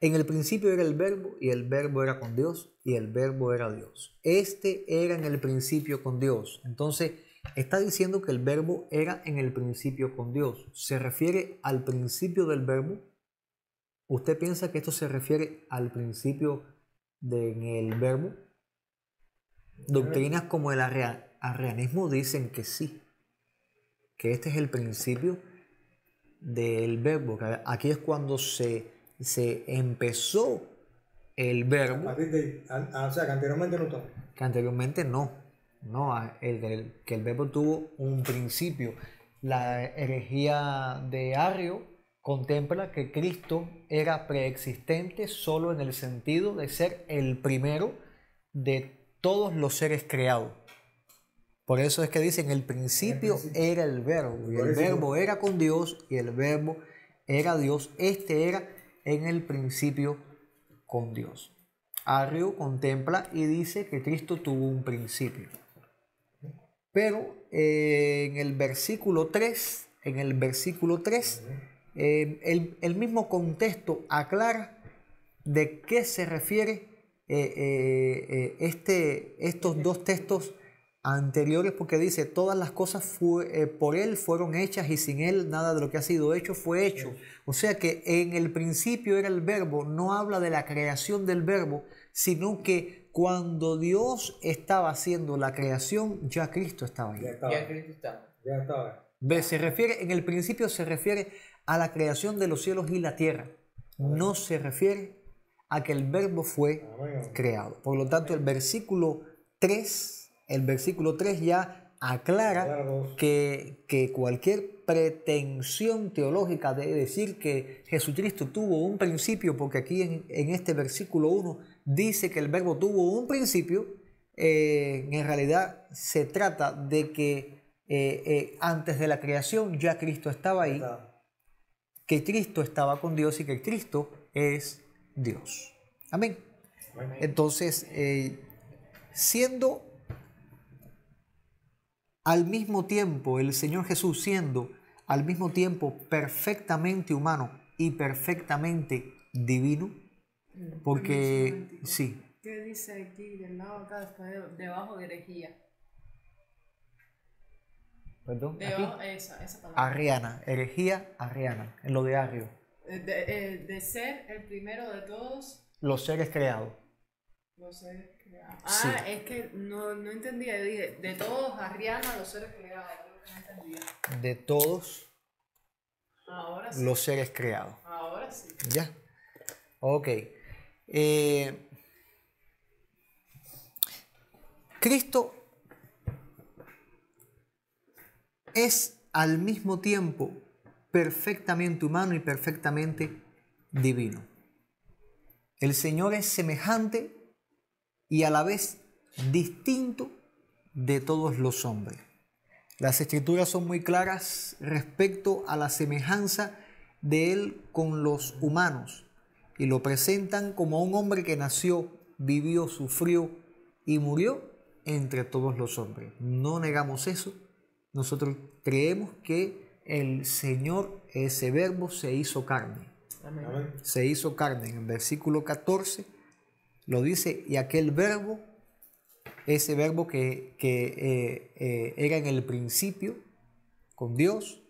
En el principio era el verbo y el verbo era con Dios y el verbo era Dios. Este era en el principio con Dios. Entonces está diciendo que el verbo era en el principio con Dios. ¿Se refiere al principio del verbo? ¿Usted piensa que esto se refiere al principio del verbo? Doctrinas como el arrianismo dicen que sí, que este es el principio del verbo. Aquí es cuando se empezó el verbo. O sea, que anteriormente no estaba. Que anteriormente no. Que el verbo tuvo un principio. La herejía de Arrio contempla que Cristo era preexistente solo en el sentido de ser el primero de todos los seres creados. Por eso es que dicen, el principio era el verbo, y el verbo era con Dios, y el verbo era Dios. Este era en el principio con Dios. Arrio contempla y dice que Cristo tuvo un principio. Pero en el versículo 3, el mismo contexto aclara de qué se refiere estos dos textos anteriores, porque dice, todas las cosas por Él fueron hechas y sin Él nada de lo que ha sido hecho fue hecho. O sea que en el principio era el verbo, no habla de la creación del verbo, sino que cuando Dios estaba haciendo la creación, ya Cristo estaba ahí. Ya Cristo está. Ya estaba. En el principio se refiere a la creación de los cielos y la tierra. No se refiere a que el verbo fue creado. Por lo tanto, el versículo 3 ya aclara que cualquier pretensión teológica de decir que Jesucristo tuvo un principio, porque aquí en este versículo 1 dice que el verbo tuvo un principio, en realidad se trata de que antes de la creación ya Cristo estaba ahí, que Cristo estaba con Dios y que Cristo es Dios. Amén. Entonces, siendo al mismo tiempo, el Señor Jesús siendo al mismo tiempo perfectamente humano y perfectamente divino, porque sí. ¿Qué dice aquí del lado acá después debajo de herejía? Perdón, Debajo, aquí. esa palabra. Arriana, herejía arriana, en lo de Arrio. De ser el primero de todos. Los seres creados. Los seres creados. Sí. Es que no entendía. Yo dije, de todos, arriana, los seres creados. No entendía. De todos. Ahora sí. Los seres creados. Ahora sí. Ya. Ok. Cristo es al mismo tiempo perfectamente humano y perfectamente divino. El Señor es semejante y a la vez distinto de todos los hombres. Las Escrituras son muy claras respecto a la semejanza de Él con los humanos y lo presentan como un hombre que nació, vivió, sufrió y murió entre todos los hombres. No negamos eso. Nosotros creemos que el Señor, ese verbo, se hizo carne. Amén. Se hizo carne. En el versículo 14 lo dice, y aquel verbo, ese verbo que era en el principio con Dios,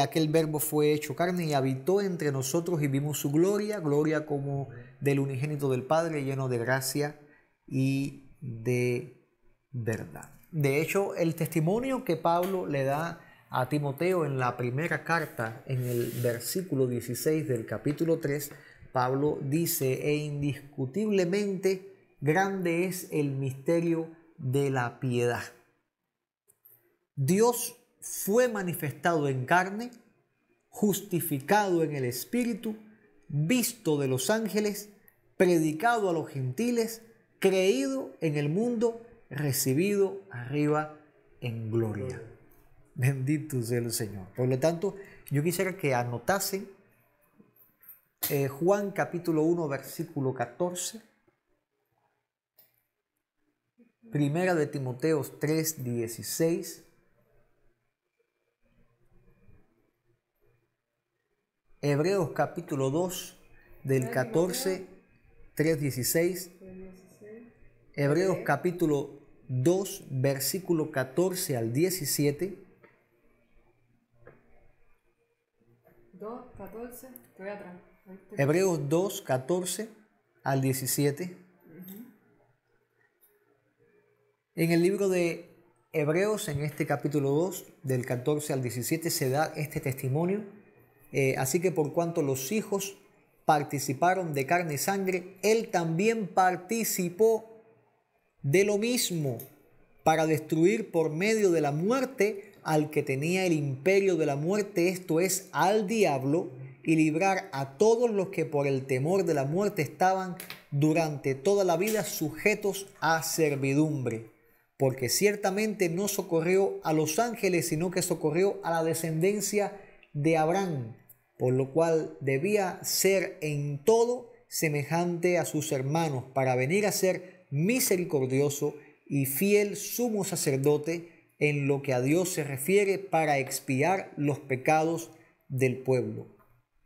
aquel verbo fue hecho carne y habitó entre nosotros y vimos su gloria, gloria como del unigénito del Padre, lleno de gracia y de verdad. De hecho, el testimonio que Pablo le da a Timoteo en la primera carta, en el versículo 16 del capítulo 3, Pablo dice, e indiscutiblemente grande es el misterio de la piedad. Dios fue manifestado en carne, justificado en el Espíritu, visto de los ángeles, predicado a los gentiles, creído en el mundo, recibido arriba en gloria. Bendito sea el Señor. Por lo tanto, yo quisiera que anotasen Juan capítulo 1, versículo 14. Primera de Timoteo 3, 16. Hebreos capítulo 2 del 14, 3:16. Hebreos capítulo 2, versículo 14 al 17. 2, 14, estoy atrás. Hebreos 2, 14 al 17. En el libro de Hebreos, en este capítulo 2, del 14 al 17, se da este testimonio. Así que por cuanto los hijos participaron de carne y sangre, él también participó de lo mismo, para destruir por medio de la muerte al que tenía el imperio de la muerte, esto es, al diablo, y librar a todos los que por el temor de la muerte estaban durante toda la vida sujetos a servidumbre. Porque ciertamente no socorrió a los ángeles, sino que socorrió a la descendencia de Abraham, por lo cual debía ser en todo semejante a sus hermanos, para venir a ser misericordioso y fiel sumo sacerdote en lo que a Dios se refiere, para expiar los pecados del pueblo.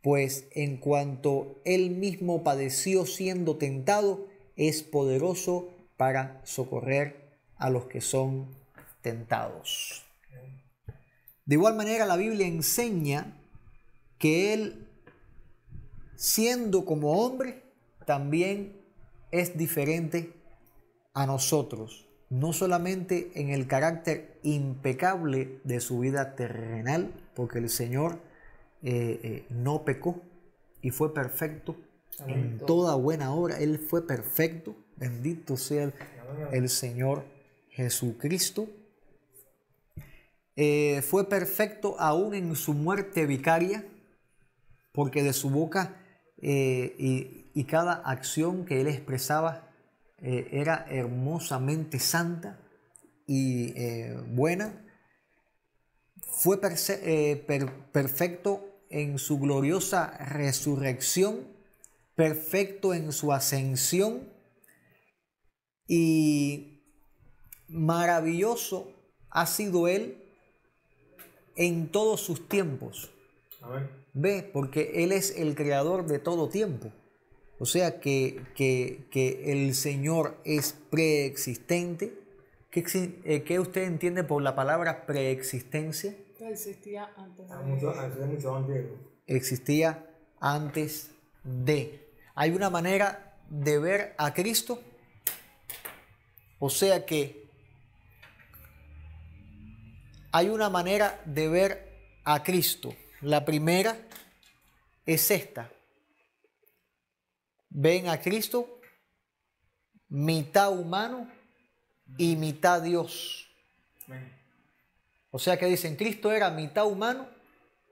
Pues en cuanto él mismo padeció siendo tentado, es poderoso para socorrer a los que son tentados. De igual manera, la Biblia enseña que él, siendo como hombre, también es diferente a nosotros, no solamente en el carácter impecable de su vida terrenal, porque el Señor no pecó y fue perfecto en toda buena obra. Él fue perfecto, bendito sea el Señor Jesucristo. Fue perfecto aún en su muerte vicaria, porque de su boca y cada acción que él expresaba era hermosamente santa y buena. Fue perfecto en su gloriosa resurrección, perfecto en su ascensión, y maravilloso ha sido él en todos sus tiempos. Amén. Ve, porque él es el creador de todo tiempo. O sea que el Señor es preexistente. ¿Qué usted entiende por la palabra preexistencia? Que existía antes de Mucho antes. Existía antes de. Hay una manera de ver a Cristo. O sea que hay una manera de ver a Cristo. La primera es esta. Ven a Cristo mitad humano y mitad Dios. O sea que dicen, Cristo era mitad humano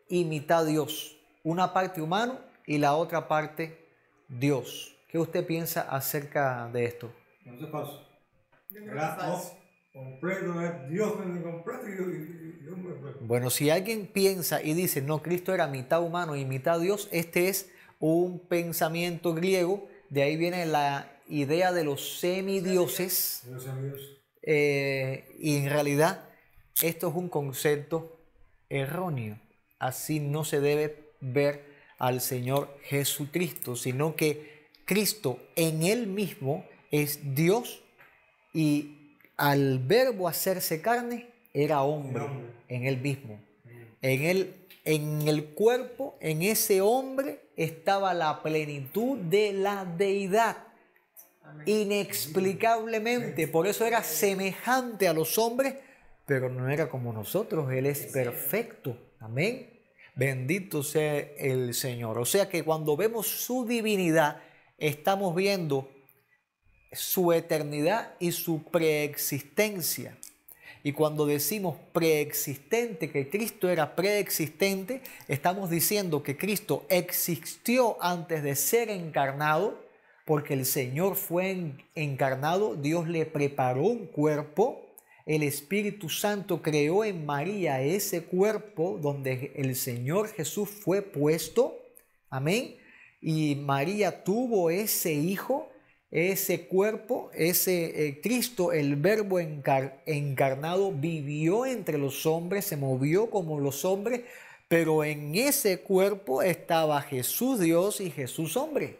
y mitad Dios. Una parte humano y la otra parte Dios. ¿Qué usted piensa acerca de esto? No se pasa. Yo creo que Era es falso. completo, es Dios en completo y hombre completo. Bueno, si alguien piensa y dice, no, Cristo era mitad humano y mitad Dios, este es un pensamiento griego. De ahí viene la idea de los semidioses. Dios es Dios. Y en realidad esto es un concepto erróneo. Así no se debe ver al Señor Jesucristo, sino que Cristo en él mismo es Dios, y al verbo hacerse carne era hombre en él mismo. En el cuerpo, en ese hombre, estaba la plenitud de la deidad. Inexplicablemente, por eso era semejante a los hombres, pero no era como nosotros. Él es perfecto. Amén. Bendito sea el Señor. O sea que cuando vemos su divinidad, estamos viendo su eternidad y su preexistencia. Y cuando decimos preexistente, que Cristo era preexistente, estamos diciendo que Cristo existió antes de ser encarnado, porque el Señor fue encarnado, Dios le preparó un cuerpo, el Espíritu Santo creó en María ese cuerpo donde el Señor Jesús fue puesto, amén, y María tuvo ese hijo, ese cuerpo, ese Cristo, el Verbo encarnado, vivió entre los hombres, se movió como los hombres, Pero en ese cuerpo estaba Jesús Dios y Jesús hombre.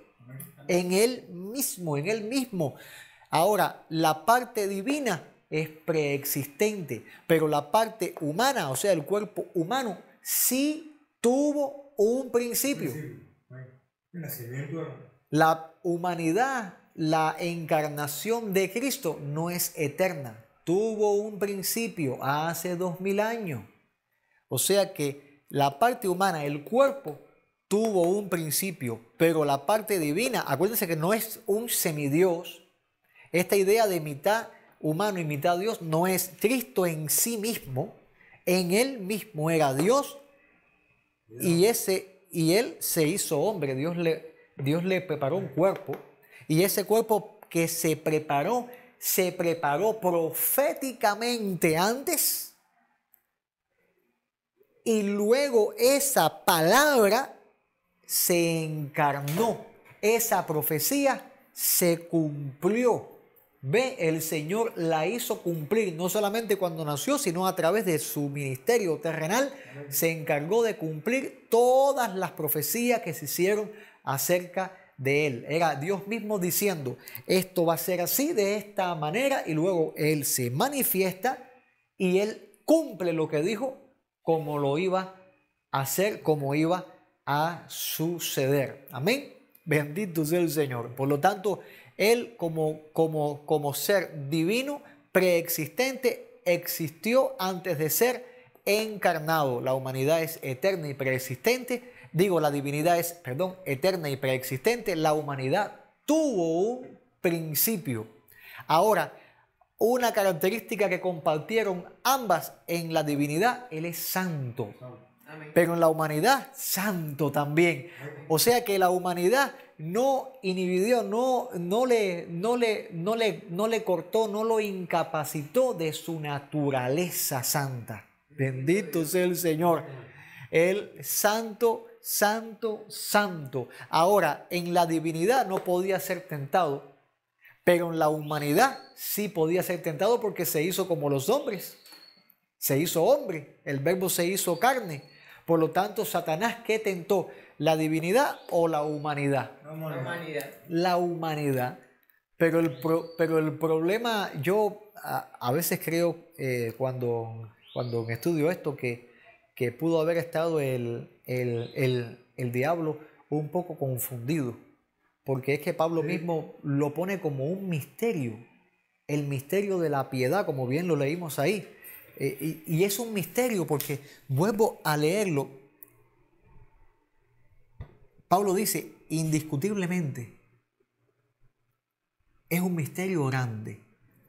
En él mismo. Ahora, la parte divina es preexistente, pero la parte humana, o sea, el cuerpo humano, sí tuvo un principio. El nacimiento. La humanidad, la encarnación de Cristo no es eterna. Tuvo un principio hace 2000 años. O sea que la parte humana, el cuerpo, tuvo un principio, pero la parte divina, acuérdense que no es un semidios. Esta idea de mitad humano y mitad Dios no es Cristo en sí mismo. En él mismo era Dios y él se hizo hombre. Dios le preparó un cuerpo y ese cuerpo que se preparó proféticamente antes y luego esa palabra se encarnó, esa profecía se cumplió. Ve, el Señor la hizo cumplir, no solamente cuando nació, sino a través de su ministerio terrenal, se encargó de cumplir todas las profecías que se hicieron acerca de Él. Era Dios mismo diciendo, esto va a ser así, de esta manera, y luego Él se manifiesta y Él cumple lo que dijo, como lo iba a hacer, como iba a suceder. Amén. Bendito sea el Señor. Por lo tanto, Él como ser divino, preexistente, existió antes de ser encarnado. La humanidad es eterna y preexistente. La divinidad es, eterna y preexistente. La humanidad tuvo un principio. Ahora, una característica que compartieron ambas en la divinidad, Él es santo. Pero en la humanidad, santo también. O sea que la humanidad no inhibió, no le cortó, no lo incapacitó de su naturaleza santa. Bendito sea el Señor. Él santo, santo, santo. Ahora, en la divinidad no podía ser tentado, pero en la humanidad sí podía ser tentado porque se hizo como los hombres. Se hizo hombre, el Verbo se hizo carne. Por lo tanto, Satanás, ¿qué tentó? ¿La divinidad o la humanidad? La humanidad. La humanidad. Pero el problema, yo a veces creo, cuando estudio esto, que pudo haber estado el diablo un poco confundido. Porque es que Pablo mismo lo pone como un misterio. El misterio de la piedad, como bien lo leímos ahí. Y es un misterio porque, vuelvo a leerlo, Pablo dice, indiscutiblemente, es un misterio grande,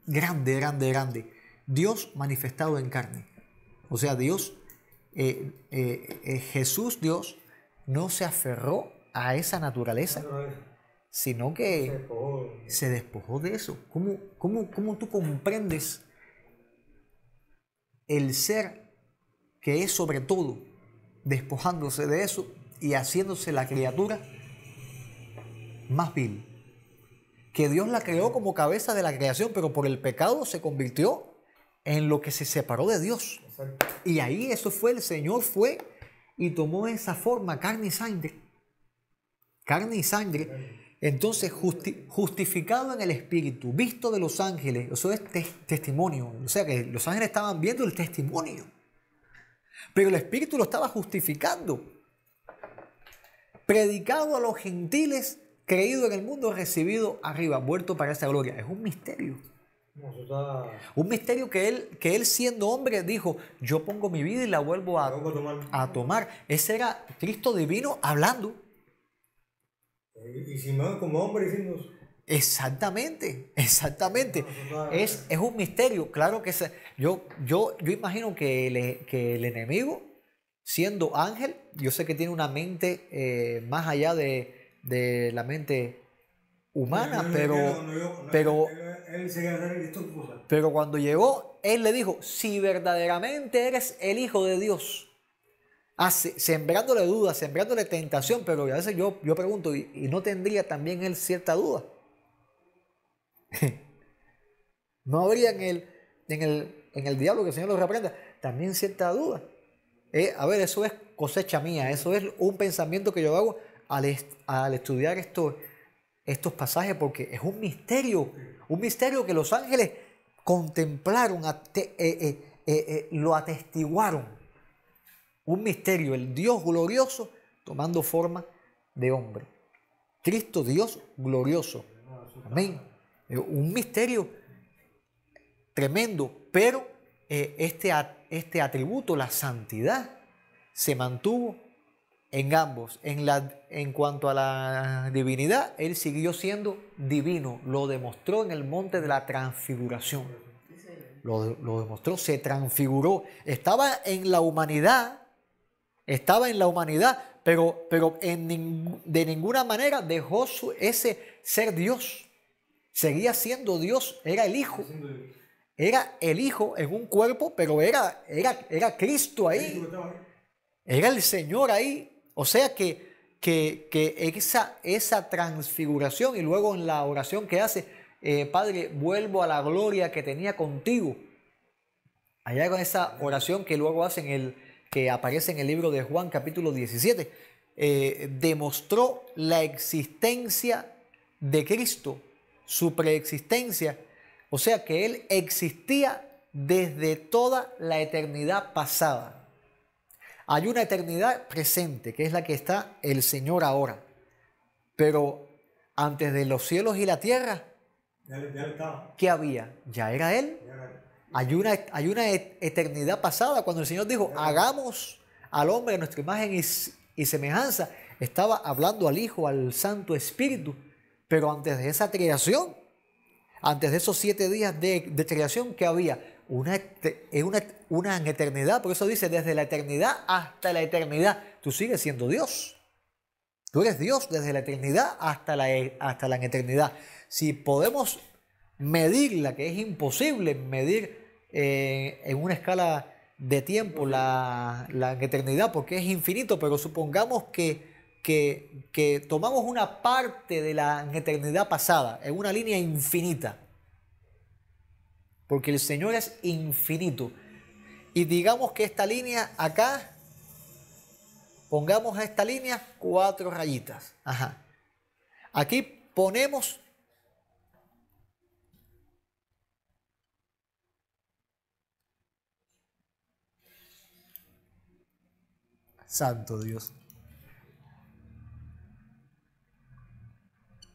grande, grande, grande. Dios manifestado en carne. O sea, Dios, Jesús, Dios, no se aferró a esa naturaleza, sino que se despojó de eso. ¿Cómo tú comprendes el ser que es sobre todo, despojándose de eso y haciéndose la criatura más vil? Que Dios la creó como cabeza de la creación, pero por el pecado se convirtió en lo que se separó de Dios. Exacto. Y ahí eso fue, el Señor fue y tomó esa forma, carne y sangre. Carne y sangre. Entonces, justificado en el Espíritu, visto de los ángeles, eso es testimonio. O sea que los ángeles estaban viendo el testimonio. Pero el Espíritu lo estaba justificando. Predicado a los gentiles, creído en el mundo, recibido arriba, vuelto para esa gloria. Es un misterio. Un misterio que él siendo hombre dijo, yo pongo mi vida y la vuelvo a tomar. Ese era Cristo divino hablando. Y Simón como hombre diciendo... Exactamente. Es un misterio. Claro que yo imagino que el enemigo, siendo ángel, yo sé que tiene una mente más allá de la mente humana, pero cuando llegó, él le dijo, si verdaderamente eres el Hijo de Dios, sembrándole dudas, sembrándole tentación, pero a veces yo pregunto, ¿y no tendría también él cierta duda? ¿No habría en el diablo, que el Señor lo reprenda, también cierta duda? A ver, eso es cosecha mía, eso es un pensamiento que yo hago al estudiar estos pasajes, porque es un misterio que los ángeles contemplaron, lo atestiguaron. Un misterio, el Dios glorioso tomando forma de hombre. Cristo Dios glorioso. Amén. Un misterio tremendo, pero este atributo, la santidad, se mantuvo en ambos. En cuanto a la divinidad, Él siguió siendo divino. Lo demostró en el monte de la transfiguración. Lo demostró, se transfiguró. Estaba en la humanidad, pero de ninguna manera dejó ese ser Dios. Seguía siendo Dios, era el Hijo. Era el Hijo en un cuerpo, pero era Cristo ahí. Era el Señor ahí. O sea que esa transfiguración, y luego en la oración que hace, Padre, vuelvo a la gloria que tenía contigo. Allá con esa oración que luego hacen que aparece en el libro de Juan, capítulo 17, demostró la existencia de Cristo, su preexistencia. O sea que Él existía desde toda la eternidad pasada. Hay una eternidad presente, que es la que está el Señor ahora. Pero antes de los cielos y la tierra, ¿qué había? Ya era Él. Hay una eternidad pasada, cuando el Señor dijo, hagamos al hombre a nuestra imagen y semejanza. Estaba hablando al Hijo, al Santo Espíritu. Pero antes de esa creación, antes de esos 7 días de creación, ¿qué había? Una eternidad. Por eso dice, desde la eternidad hasta la eternidad. Tú sigues siendo Dios. Tú eres Dios desde la eternidad hasta la eternidad. Si podemos medirla, que es imposible medir en una escala de tiempo la eternidad, porque es infinito, pero supongamos que tomamos una parte de la eternidad pasada en una línea infinita, porque el Señor es infinito, y digamos que esta línea acá, pongamos a esta línea 4 rayitas. Ajá. Aquí ponemos Santo Dios.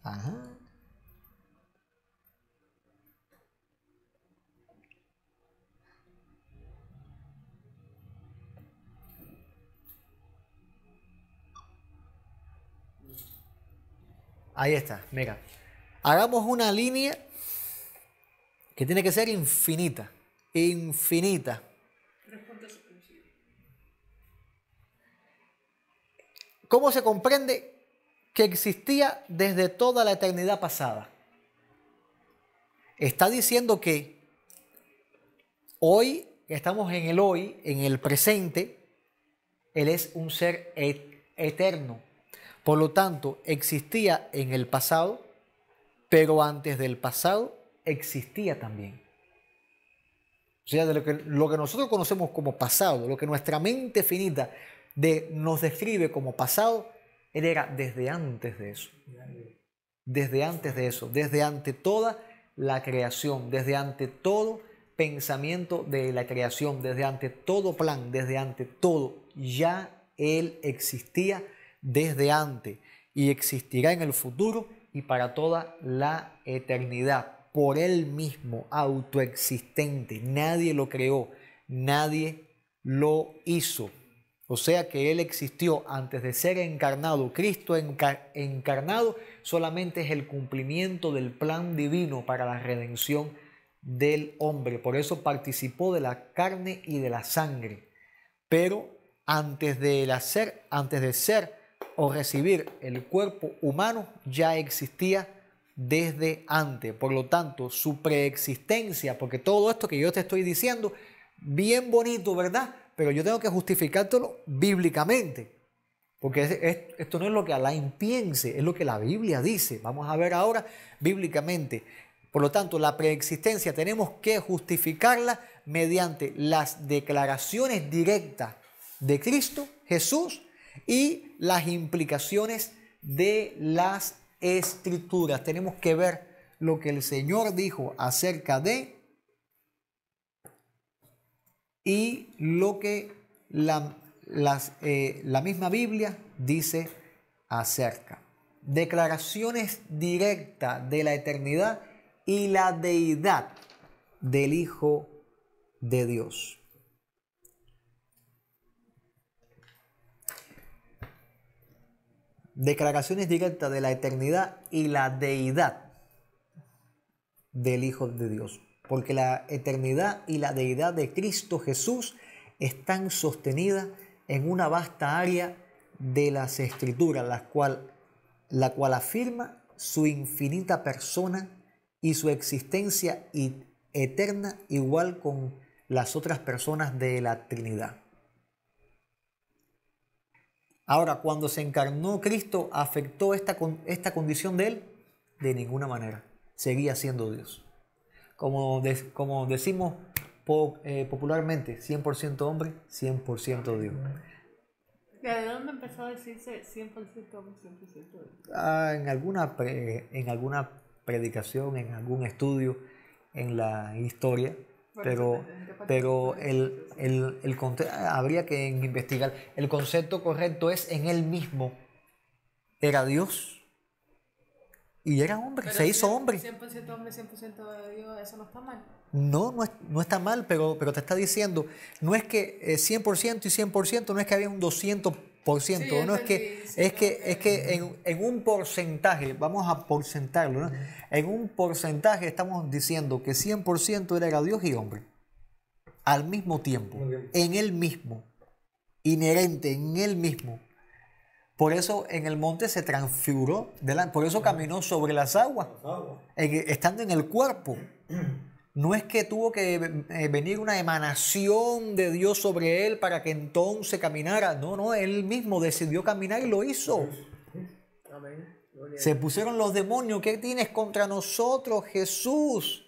Ajá. Ahí está, mira. Hagamos una línea que tiene que ser infinita. Infinita. ¿Cómo se comprende que existía desde toda la eternidad pasada? Está diciendo que hoy, estamos en el hoy, en el presente, Él es un ser eterno. Por lo tanto, existía en el pasado, pero antes del pasado existía también. O sea, de lo que nosotros conocemos como pasado, lo que nuestra mente finita nos describe como pasado, Él era desde antes de eso. Desde antes de eso, desde ante toda la creación, desde ante todo pensamiento de la creación, desde ante todo plan, desde ante todo, ya Él existía desde antes y existirá en el futuro y para toda la eternidad, por Él mismo, autoexistente. Nadie lo creó, nadie lo hizo. O sea que Él existió antes de ser encarnado. Cristo encarnado solamente es el cumplimiento del plan divino para la redención del hombre. Por eso participó de la carne y de la sangre. Pero antes de ser o recibir el cuerpo humano, ya existía desde antes. Por lo tanto, su preexistencia, porque todo esto que yo te estoy diciendo, bien bonito, ¿verdad? Pero yo tengo que justificártelo bíblicamente, porque esto no es lo que Alain piense, es lo que la Biblia dice. Vamos a ver ahora bíblicamente. Por lo tanto, la preexistencia tenemos que justificarla mediante las declaraciones directas de Cristo Jesús y las implicaciones de las Escrituras. Tenemos que ver lo que el Señor dijo acerca de y lo que la misma Biblia dice acerca. Declaraciones directas de la eternidad y la deidad del Hijo de Dios. Declaraciones directas de la eternidad y la deidad del Hijo de Dios. Porque la eternidad y la deidad de Cristo Jesús están sostenidas en una vasta área de las Escrituras, la cual afirma su infinita persona y su existencia eterna, igual con las otras personas de la Trinidad. Ahora, cuando se encarnó Cristo, ¿afectó esta condición de Él? De ninguna manera. Seguía siendo Dios. Como decimos popularmente, 100% hombre, 100% Dios. ¿De dónde empezó a decirse 100% hombre, 100% Dios? En alguna predicación, en algún estudio, en la historia, pero habría que investigar. El concepto correcto es: en él mismo era Dios y era hombre, Pero se hizo hombre. 100% hombre, 100% de Dios, eso no está mal. No está mal, pero te está diciendo, no es que 100% y 100%, no es que había un 200%, Sí, no es que, sí, es que en un porcentaje, vamos a porcentarlo, ¿no? En un porcentaje estamos diciendo que 100% era Dios y hombre, al mismo tiempo, en él mismo, inherente, en él mismo. Por eso en el monte se transfiguró, por eso caminó sobre las aguas, estando en el cuerpo. No es que tuvo que venir una emanación de Dios sobre él para que entonces caminara. No, él mismo decidió caminar y lo hizo. Se pusieron los demonios. ¿Qué tienes contra nosotros, Jesús?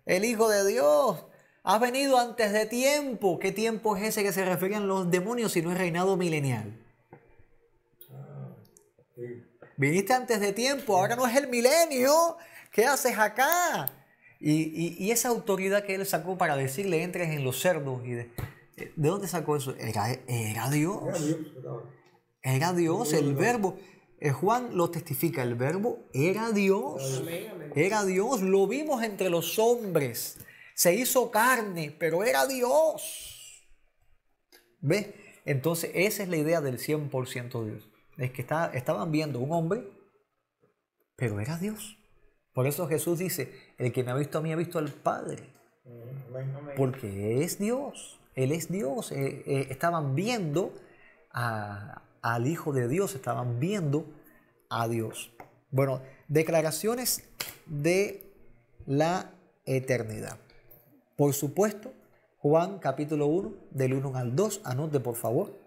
El Hijo de Dios. Has venido antes de tiempo. ¿Qué tiempo es ese que se referían los demonios si no es reinado milenial? Viniste antes de tiempo. Ahora no es el milenio. ¿Qué haces acá? Y esa autoridad que él sacó para decirle entres en los cerdos. ¿De dónde sacó eso? Era Dios. Era Dios, el verbo. Juan lo testifica, el verbo era Dios. Era Dios, lo vimos entre los hombres. Se hizo carne, pero era Dios. ¿Ves? Entonces esa es la idea del 100% Dios. Es que estaban viendo un hombre, pero era Dios. Por eso Jesús dice, el que me ha visto a mí ha visto al Padre. Porque es Dios. Él es Dios. Estaban viendo al Hijo de Dios. Estaban viendo a Dios. Bueno, declaraciones de la eternidad. Por supuesto, Juan capítulo 1, del 1 al 2. Anote, por favor.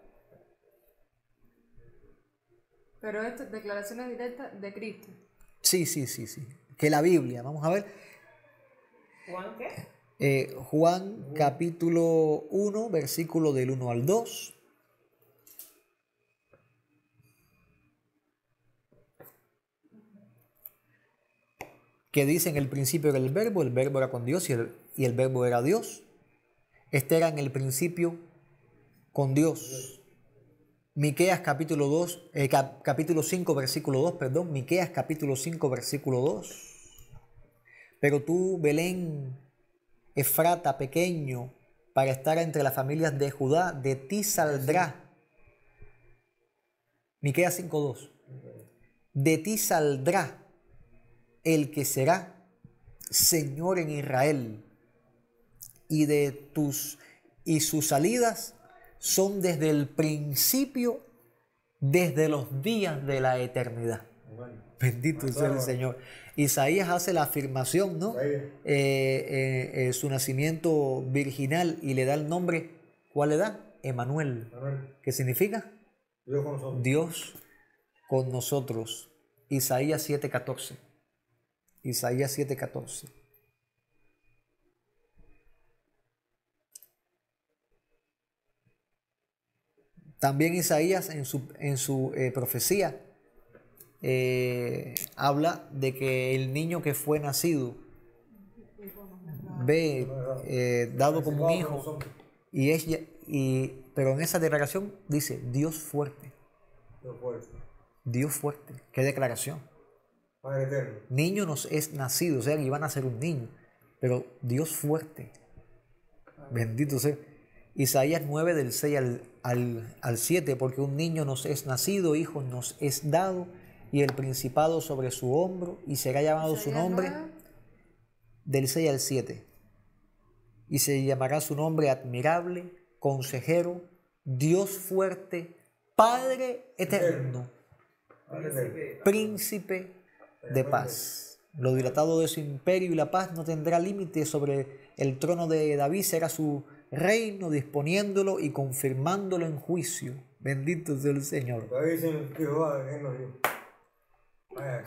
Pero esto, declaraciones directas de Cristo. Sí. Que la Biblia, vamos a ver. ¿Juan qué? Juan capítulo 1, versículo del 1 al 2. Que dice: en el principio era el verbo era con Dios y el verbo era Dios. Este era en el principio con Dios. Miqueas capítulo 5, versículo 2, perdón. Miqueas capítulo 5, versículo 2. Pero tú, Belén, Efrata, pequeño, para estar entre las familias de Judá, de ti saldrá. Miqueas 5, 2. De ti saldrá el que será Señor en Israel, y sus salidas son desde el principio, desde los días de la eternidad. Bendito sea el Señor. Isaías hace la afirmación, ¿no? Su nacimiento virginal, y le da el nombre, ¿cuál le da? Emanuel. ¿Qué significa? Dios con nosotros. Isaías 7:14. Isaías 7:14. También Isaías en su profecía habla de que el niño que fue nacido dado como un hijo, pero en esa declaración dice Dios fuerte. Dios fuerte. ¿Qué declaración? Padre eterno. Niño nos es nacido, o sea, que iban a ser un niño, pero Dios fuerte. Bendito sea. Isaías 9 del 6 al 7, porque un niño nos es nacido, hijo nos es dado, y el principado sobre su hombro, y será llamado su nombre, del 6 al 7. Y se llamará su nombre admirable, consejero, Dios fuerte, Padre eterno, príncipe de paz. Lo dilatado de su imperio y la paz no tendrá límite. Sobre el trono de David será su reino, disponiéndolo y confirmándolo en juicio. Bendito sea el Señor. Todavía dicen que Jehová, que no dio. Vaya,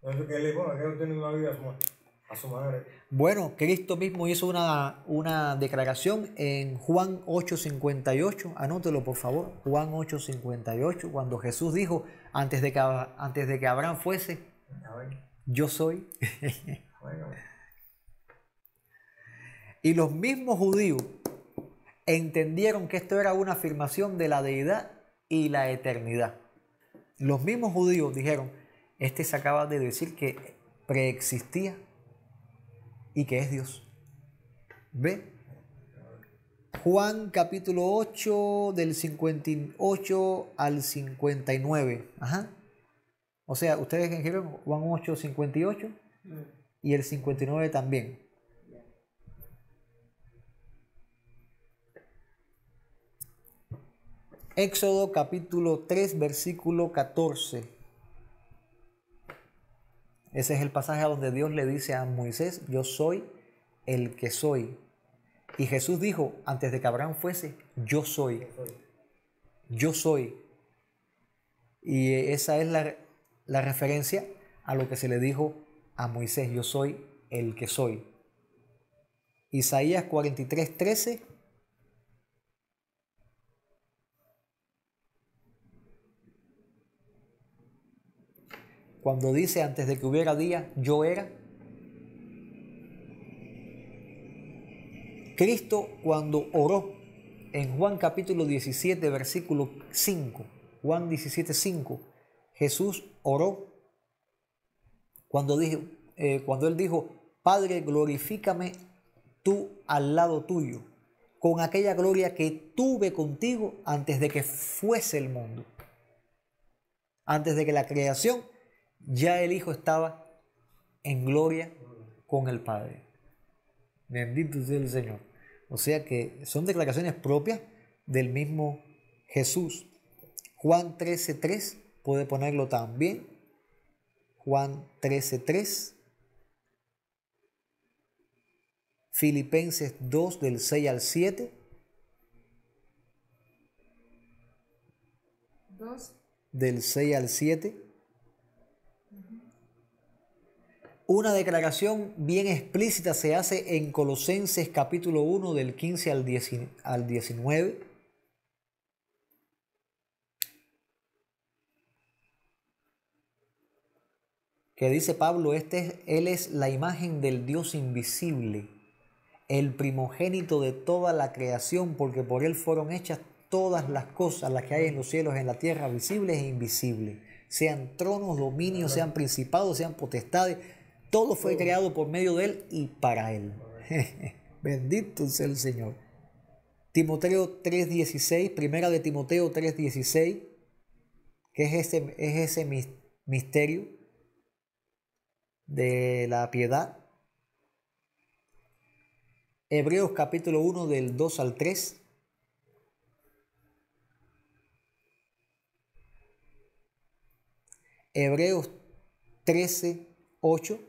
no sé qué le ponga, que no tiene una vida a su manera. Bueno, Cristo mismo hizo una declaración en Juan 8:58. Anótelo, por favor. Juan 8:58, cuando Jesús dijo, antes de que Abraham fuese, yo soy. Y los mismos judíos entendieron que esto era una afirmación de la deidad y la eternidad. Los mismos judíos dijeron, este se acaba de decir que preexistía y que es Dios. ¿Ve? Juan capítulo 8 del 58 al 59. Ajá. O sea, ustedes escriben Juan 8, 58 y el 59 también. Éxodo capítulo 3 versículo 14. Ese es el pasaje donde Dios le dice a Moisés, yo soy el que soy. Y Jesús dijo, antes de que Abraham fuese, yo soy. Yo soy. Y esa es la referencia a lo que se le dijo a Moisés, yo soy el que soy. Isaías 43, 13. Cuando dice, antes de que hubiera día, yo era. Cristo cuando oró en Juan capítulo 17, versículo 5, Juan 17, 5, Jesús oró cuando él dijo, Padre, glorifícame tú al lado tuyo, con aquella gloria que tuve contigo antes de que fuese el mundo. Antes de que la creación, ya el Hijo estaba en gloria con el Padre. Bendito sea el Señor. O sea que son declaraciones propias del mismo Jesús. Juan 13:3, puede ponerlo también. Juan 13:3. Filipenses 2 del 6 al 7. 2. Del 6 al 7. Una declaración bien explícita se hace en Colosenses capítulo 1 del 15 al 19. Que dice Pablo, Él es la imagen del Dios invisible, el primogénito de toda la creación, porque por Él fueron hechas todas las cosas, las que hay en los cielos, en la tierra, visibles e invisibles, sean tronos, dominios, sean principados, sean potestades. Todo fue creado por medio de Él y para Él. Bendito sea el Señor. Timoteo 3:16, primera de Timoteo 3:16, que es ese misterio de la piedad. Hebreos capítulo 1 del 2 al 3. Hebreos 13:8.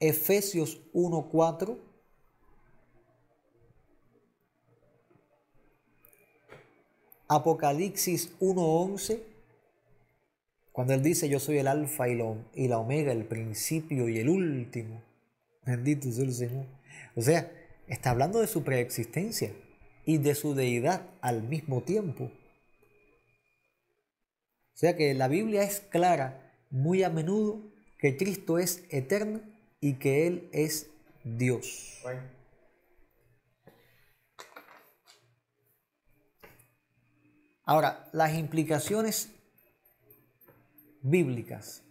Efesios 1:4, Apocalipsis 1:11, cuando Él dice, yo soy el alfa y la omega, el principio y el último. Bendito sea el Señor. O sea, está hablando de su preexistencia. y de su deidad al mismo tiempo. O sea que la Biblia es clara muy a menudo que Cristo es eterno y que Él es Dios. Bueno, Ahora, las implicaciones bíblicas,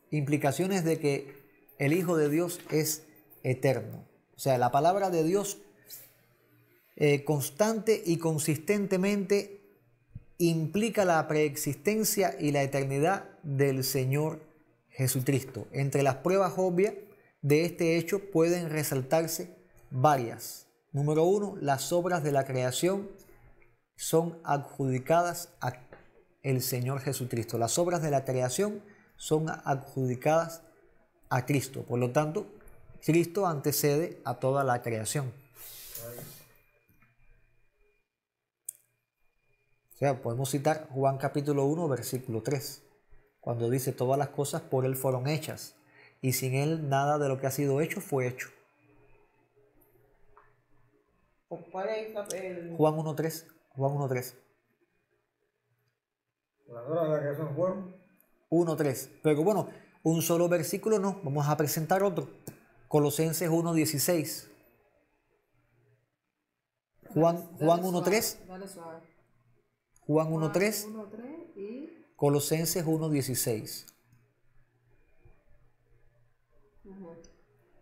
implicaciones de que el Hijo de Dios es eterno. O sea, la palabra de Dios constante y consistentemente implica la preexistencia y la eternidad del Señor Jesucristo. Entre las pruebas obvias de este hecho pueden resaltarse varias. Número 1, las obras de la creación son adjudicadas al Señor Jesucristo. Las obras de la creación son adjudicadas a Cristo. Por lo tanto, Cristo antecede a toda la creación. O sea, podemos citar Juan capítulo 1, versículo 3, cuando dice: todas las cosas por Él fueron hechas, y sin Él nada de lo que ha sido hecho fue hecho. ¿Cuál es el...? Juan 1.3. Juan 1.3. las horas de la creación fueron. 1.3. Pero bueno, un solo versículo no. Vamos a presentar otro. Colosenses 1.16. Juan 1.3. Dale suave. Juan 1.3. 1:3 y... Colosenses 1.16.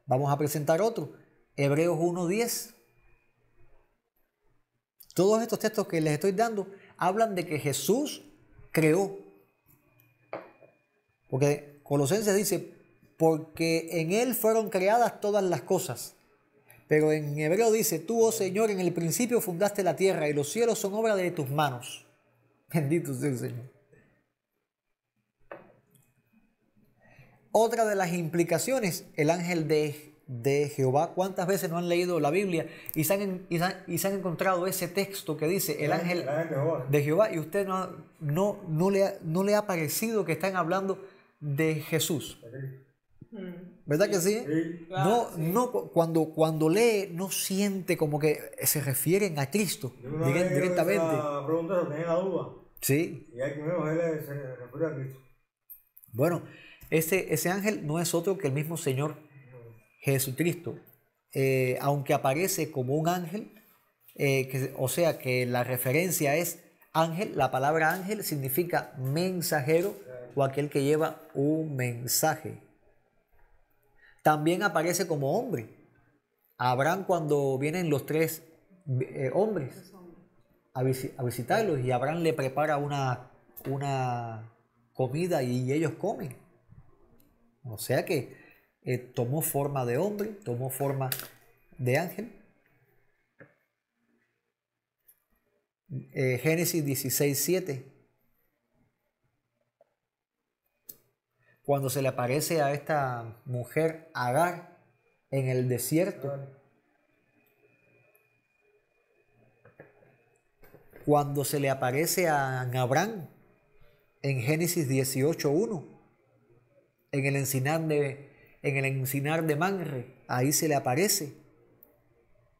Vamos a presentar otro. Hebreos 1.10. Todos estos textos que les estoy dando hablan de que Jesús creó. Porque Colosenses dice: porque en Él fueron creadas todas las cosas. Pero en hebreo dice: tú, oh Señor, en el principio fundaste la tierra y los cielos son obra de tus manos. Bendito sea el Señor. Otra de las implicaciones, el ángel de Jehová. ¿Cuántas veces no han leído la Biblia y se han encontrado ese texto que dice el ángel de Jehová, y usted no le ha parecido que están hablando de Jesús? ¿Verdad que sí? Sí. Claro, sí. Cuando lee no siente como que se refieren a Cristo Yo una vez directamente. esa pregunta tenía la duda. Sí. Y aquí menos él se refiere a Cristo. Bueno, ese ángel no es otro que el mismo Señor Jesucristo. Aunque aparece como un ángel, o sea que la referencia es ángel, la palabra ángel significa mensajero o aquel que lleva un mensaje. También aparece como hombre. Abraham, cuando vienen los tres hombres a visitarlos, y Abraham le prepara una comida y ellos comen. O sea que tomó forma de hombre, tomó forma de ángel. Génesis 16:7. Cuando se le aparece a esta mujer Agar en el desierto. Cuando se le aparece a Abraham en Génesis 18:1. En el encinar de Manre, ahí se le aparece.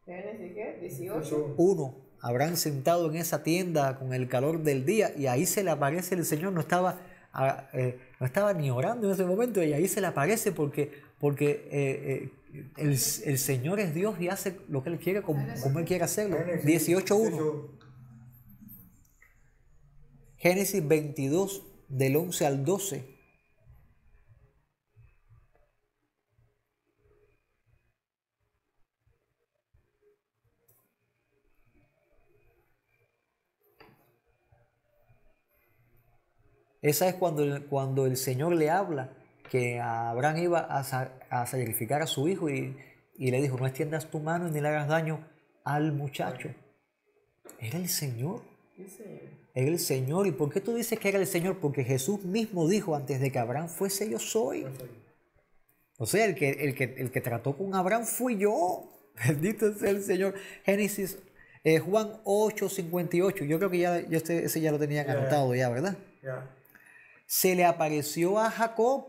¿Génesis qué? 18. 1. Abraham sentado en esa tienda con el calor del día, y ahí se le aparece el Señor. No estaba ni orando en ese momento, y ahí se le aparece porque el Señor es Dios y hace lo que Él quiere como Él quiere hacerlo. 18:1. Génesis 22, del 11 al 12. Esa es cuando el Señor le habla que Abraham iba a sacrificar a su hijo, y le dijo: no extiendas tu mano ni le hagas daño al muchacho. Era el Señor. Era el Señor. ¿Y por qué tú dices que era el Señor? Porque Jesús mismo dijo: antes de que Abraham fuese, yo soy. O sea, el que trató con Abraham fui yo. Bendito sea el Señor. Génesis, Juan 8:58. Yo creo que ese ya lo tenían anotado ya, ¿verdad? Ya. Se le apareció a Jacob.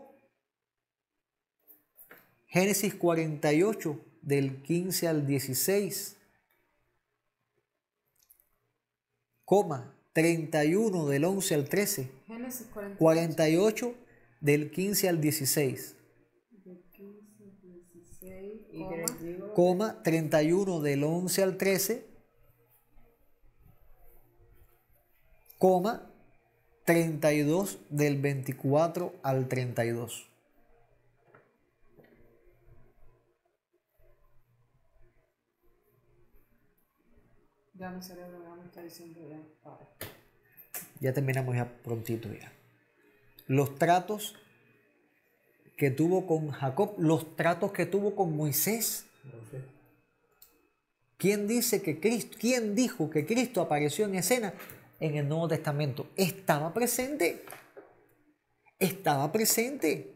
Génesis 48, del 15 al 16. 31 del 11 al 13, Génesis 48. 48 del 15 al 16, De 15 al 16, Y 32. 31 del 11 al 13, 32 del 24 al 32. Ya mi cerebro ya me está diciendo ya. Para. Ya terminamos ya prontito ya. Los tratos que tuvo con Jacob, los tratos que tuvo con Moisés. No sé. ¿Quién dijo que Cristo apareció en escena en el Nuevo Testamento? Estaba presente. Estaba presente.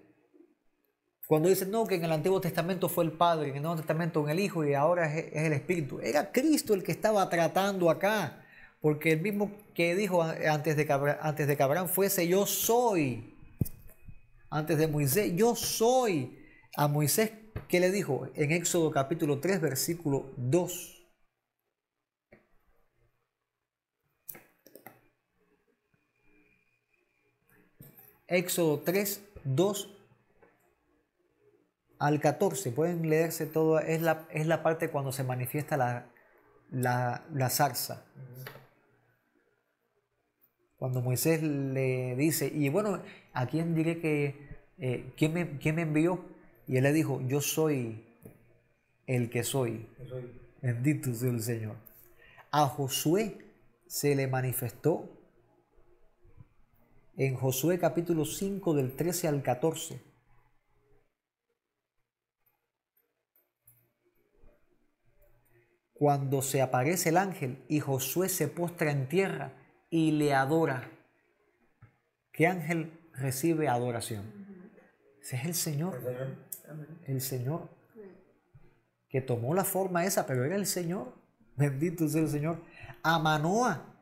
Cuando dicen no, que en el Antiguo Testamento fue el Padre, en el Nuevo Testamento en el Hijo y ahora es el Espíritu. Era Cristo el que estaba tratando acá. Porque el mismo que dijo antes de que Abraham fuese, yo soy. Antes de Moisés, yo soy. A Moisés, ¿qué le dijo? En Éxodo capítulo 3, versículo 2. Éxodo 3, 2 al 14. Pueden leerse todo. Es la parte cuando se manifiesta la zarza. Cuando Moisés le dice, y bueno, ¿a quién diré que, quién me envió? Y él le dijo, yo soy el que soy. Yo soy. Bendito sea el Señor. A Josué se le manifestó en Josué capítulo 5 del 13 al 14. Cuando se aparece el ángel y Josué se postra en tierra y le adora. ¿Qué ángel recibe adoración? Ese es el Señor. El Señor. Que tomó la forma esa, pero era el Señor. Bendito sea el Señor. A Manoa,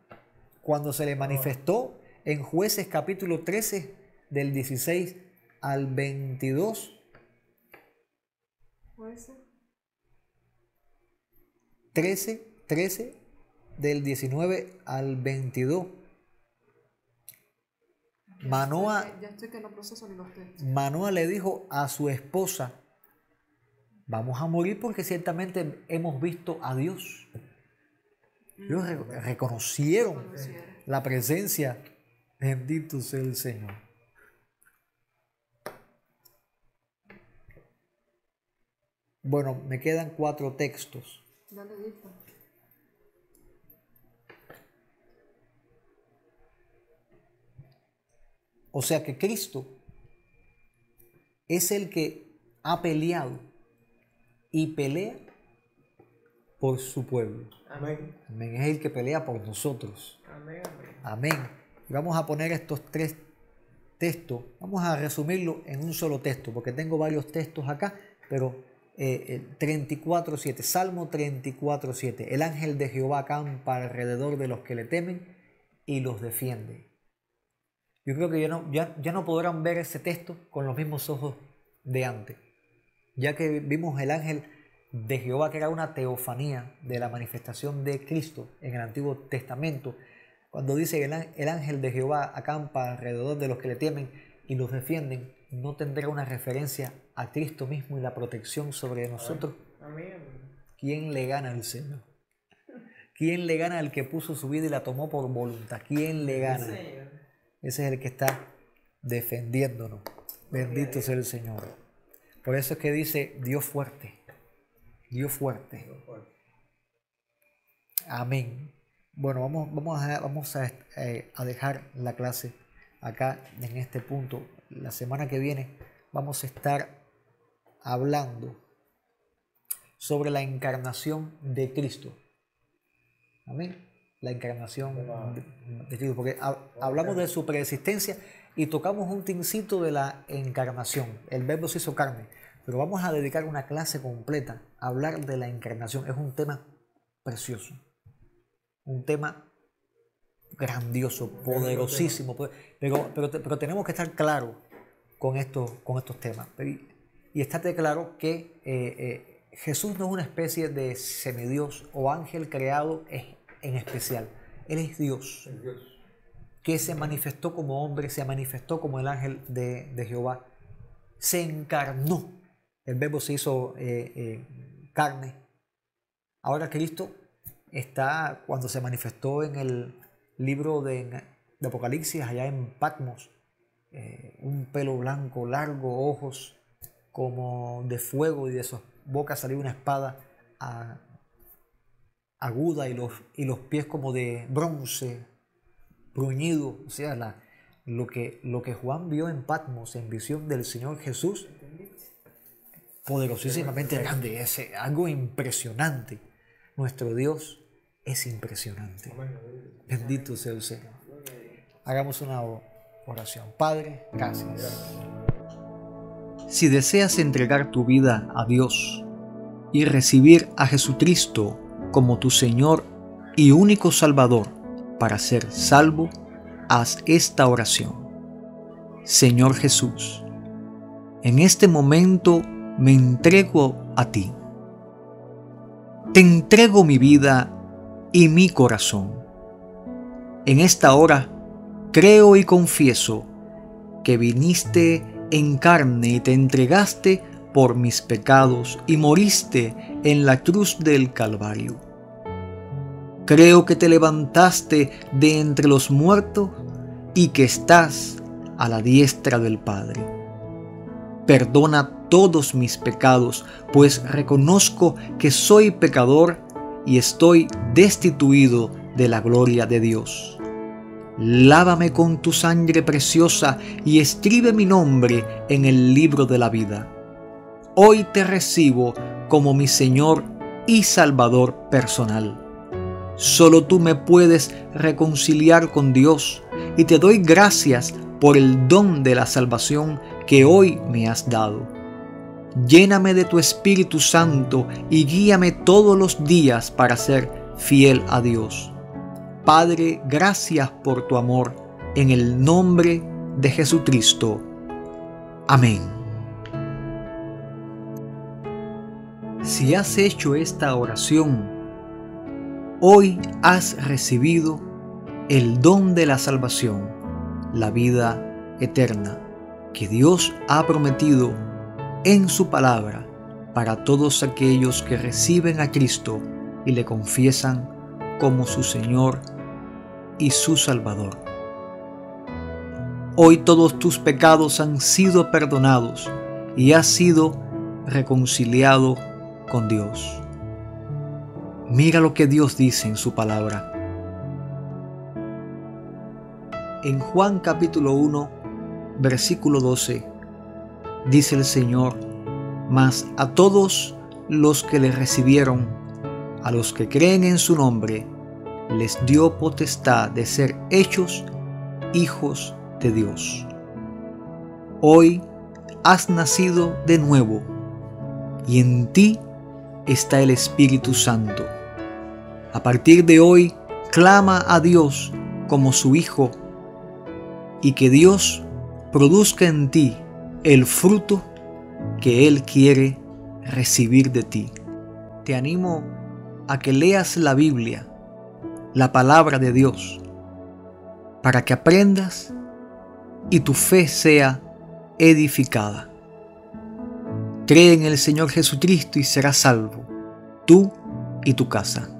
cuando se le manifestó en Jueces capítulo 13, del 16 al 22. Jueces. 13, del 19 al 22. Manoa, Ya estoy que no proceso ni los textos. Manoa le dijo a su esposa, vamos a morir porque ciertamente hemos visto a Dios. Ellos reconocieron la presencia. Bendito sea el Señor. Bueno, me quedan 4 textos. Dale listo. O sea que Cristo es el que ha peleado y pelea por su pueblo. Amén. Amén. Es el que pelea por nosotros. Amén, amén. Amén. Y vamos a poner estos 3 textos. Vamos a resumirlo en un solo texto, porque tengo varios textos acá, pero 34:7. Salmo 34:7. El ángel de Jehová acampa alrededor de los que le temen y los defiende. Yo creo que ya no podrán ver ese texto con los mismos ojos de antes, ya que vimos el ángel de Jehová, que era una teofanía de la manifestación de Cristo en el Antiguo Testamento. Cuando dice el ángel de Jehová acampa alrededor de los que le temen y los defienden, no tendrá una referencia a Cristo mismo y la protección sobre nosotros. Amén, amén. ¿Quién le gana al Señor? ¿Quién le gana al que puso su vida y la tomó por voluntad? ¿Quién le gana? Señor. Ese es el que está defendiéndonos. Bendito sea el Señor. Por eso es que dice Dios fuerte. Dios fuerte. Amén. Bueno, vamos a dejar la clase acá en este punto. La semana que viene vamos a estar hablando sobre la encarnación de Cristo. Amén. La encarnación de Cristo, porque hablamos de su preexistencia y tocamos un tincito de la encarnación. El verbo se hizo carne, pero vamos a dedicar una clase completa a hablar de la encarnación. Es un tema precioso, un tema grandioso, poderosísimo, pero tenemos que estar claros con estos temas. Y estate claro que Jesús no es una especie de semidios o ángel creado en especial. Él es Dios, Es Dios. que se manifestó como hombre, se manifestó como el ángel de Jehová. Se encarnó. El Verbo se hizo carne. Ahora Cristo está, cuando se manifestó en el libro de Apocalipsis, allá en Patmos, un pelo blanco, largo, ojos como de fuego, y de su boca salió una espada aguda, y los pies como de bronce, bruñido. O sea, lo que Juan vio en Patmos, en visión del Señor Jesús, poderosísimamente grande, es algo impresionante. Nuestro Dios es impresionante. Bendito sea el Señor. Hagamos una oración. Padre, gracias. Si deseas entregar tu vida a Dios y recibir a Jesucristo como tu Señor y único Salvador para ser salvo, haz esta oración. Señor Jesús, en este momento me entrego a ti. Te entrego mi vida y mi corazón. En esta hora creo y confieso que viniste en carne y te entregaste por mis pecados y moriste en la cruz del Calvario. Creo que te levantaste de entre los muertos y que estás a la diestra del Padre. Perdona todos mis pecados, pues reconozco que soy pecador y estoy destituido de la gloria de Dios. Lávame con tu sangre preciosa y escribe mi nombre en el libro de la vida. Hoy te recibo como mi Señor y Salvador personal. Solo tú me puedes reconciliar con Dios y te doy gracias por el don de la salvación que hoy me has dado. Lléname de tu Espíritu Santo y guíame todos los días para ser fiel a Dios. Padre, gracias por tu amor, en el nombre de Jesucristo. Amén. Si has hecho esta oración, hoy has recibido el don de la salvación, la vida eterna, que Dios ha prometido en su palabra para todos aquellos que reciben a Cristo y le confiesan como su Señor y su Salvador. Hoy todos tus pecados han sido perdonados y has sido reconciliado con Dios. Mira lo que Dios dice en su palabra. En Juan capítulo 1, versículo 12, dice el Señor: mas a todos los que le recibieron, a los que creen en su nombre, les dio potestad de ser hechos hijos de Dios. Hoy has nacido de nuevo y en ti está el Espíritu Santo. A partir de hoy, clama a Dios como su Hijo y que Dios produzca en ti el fruto que Él quiere recibir de ti. Te animo a que leas la Biblia, la palabra de Dios, para que aprendas y tu fe sea edificada. Cree en el Señor Jesucristo y serás salvo, tú y tu casa.